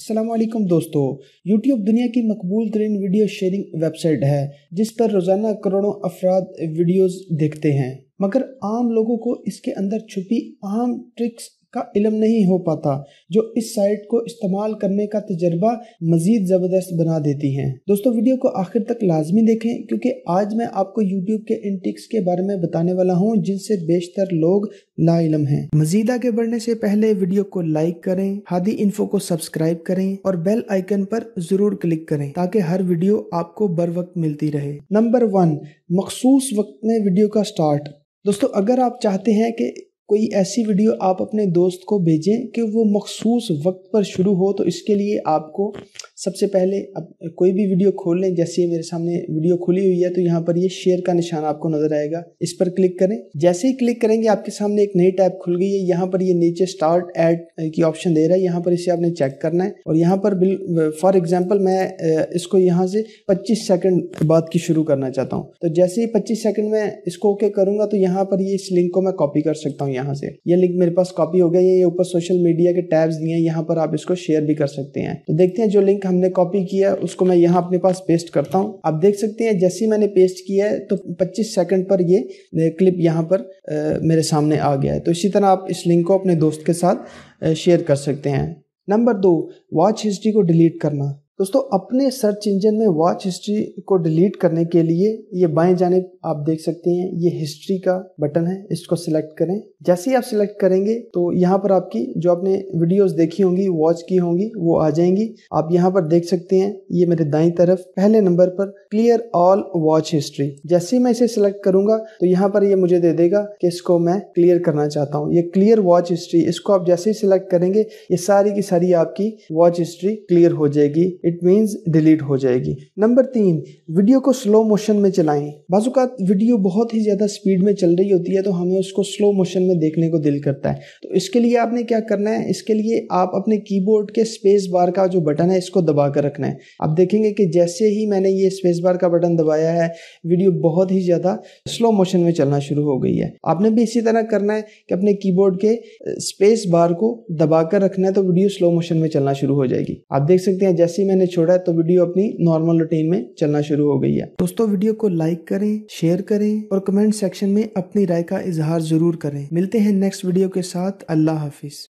अस्सलामुअलैकुम दोस्तों। YouTube दुनिया की मकबूल तरीन वीडियो शेयरिंग वेबसाइट है जिस पर रोज़ाना करोड़ों अफराद वीडियोस देखते हैं, मगर आम लोगों को इसके अंदर छुपी अहम ट्रिक्स का इल्म नहीं हो पाता जो इस साइट को इस्तेमाल करने का तजर्बा मज़ीद ज़बरदस्त बना देती हैं। दोस्तों, वीडियो को आखिर तक लाजमी देखें क्योंकि आज मैं आपको YouTube के इन ट्रिक्स के बारे में बताने वाला हूं जिनसे बेशतर लोग लाइल्म हैं। मज़ीद आगे बढ़ने से पहले वीडियो को लाइक करें, हादी इन्फो को सब्सक्राइब करें और बेल आइकन पर ज़रूर क्लिक करें ताकि हर वीडियो आपको बर वक्त मिलती रहे। नंबर 1, मखसूस वक्त में वीडियो का स्टार्ट। दोस्तों, अगर आप चाहते हैं कि कोई ऐसी वीडियो आप अपने दोस्त को भेजें कि वो मखसूस वक्त पर शुरू हो, तो इसके लिए आपको सबसे पहले कोई भी वीडियो खोल लें। जैसे मेरे सामने वीडियो खुली हुई है तो यहाँ पर ये शेयर का निशान आपको नजर आएगा, इस पर क्लिक करें। जैसे ही क्लिक करेंगे आपके सामने एक नई टैब खुल गई है। यहाँ पर ये नीचे स्टार्ट ऐड की ऑप्शन दे रहा है, यहाँ पर इसे आपने चेक करना है। और यहाँ पर फॉर एग्जाम्पल मैं इसको यहाँ से 25 सेकंड बाद की शुरू करना चाहता हूँ, तो जैसे ही 25 सेकंड में इसको ओके करूंगा तो यहाँ पर ये इस लिंक को मैं कॉपी कर सकता हूँ। यहाँ से ये लिंक मेरे पास कॉपी हो गया। ये ऊपर सोशल मीडिया के टैब्स दिए हैं, यहाँ पर आप इसको शेयर भी कर सकते हैं। तो देखते हैं जो लिंक हमने कॉपी किया उसको मैं यहाँ अपने पास पेस्ट करता हूँ। आप देख सकते हैं जैसे ही मैंने पेस्ट किया है तो 25 सेकंड पर ये क्लिप यहाँ पर मेरे सामने आ गया है। तो इसी तरह आप इस लिंक को अपने दोस्त के साथ शेयर कर सकते हैं। नंबर 2, वॉच हिस्ट्री को डिलीट करना। दोस्तों, अपने सर्च इंजन में वॉच हिस्ट्री को डिलीट करने के लिए ये बाएं जानिब आप देख सकते हैं ये हिस्ट्री का बटन है, इसको सिलेक्ट करें। जैसे ही आप सिलेक्ट करेंगे तो यहाँ पर आपकी जो आपने वीडियोस देखी होंगी, वॉच की होंगी, वो आ जाएंगी। आप यहाँ पर देख सकते हैं ये मेरे दाईं तरफ पहले नंबर पर क्लियर ऑल वॉच हिस्ट्री। जैसे ही मैं इसे सिलेक्ट करूंगा तो यहाँ पर ये मुझे दे देगा कि इसको मैं क्लियर करना चाहता हूँ। ये क्लियर वॉच हिस्ट्री, इसको आप जैसे ही सिलेक्ट करेंगे ये सारी की सारी आपकी वॉच हिस्ट्री क्लियर हो जाएगी, इट मीन्स डिलीट हो जाएगी। नंबर 3, वीडियो को स्लो मोशन में चलाएं। बाज़-औक़ात वीडियो बहुत ही ज़्यादा स्पीड में चल रही होती है तो हमें उसको स्लो मोशन में देखने को दिल करता है। तो इसके लिए आपने क्या करना है, इसके लिए आप अपने कीबोर्ड के स्पेस बार का जो बटन है इसको दबा कर रखना है। आप देखेंगे कि जैसे ही मैंने ये स्पेस बार का बटन दबाया है वीडियो बहुत ही ज़्यादा स्लो मोशन में चलना शुरू हो गई है। आपने भी इसी तरह करना है कि अपने कीबोर्ड के स्पेस बार को दबा कर रखना है तो वीडियो स्लो मोशन में चलना शुरू हो जाएगी। आप देख सकते हैं जैसे ही मैंने छोड़ा है तो वीडियो अपनी नॉर्मल रूटीन में चलना शुरू हो गई है। दोस्तों, वीडियो को लाइक करें, शेयर करें और कमेंट सेक्शन में अपनी राय का इजहार जरूर करें। मिलते हैं नेक्स्ट वीडियो के साथ। अल्लाह हाफिज।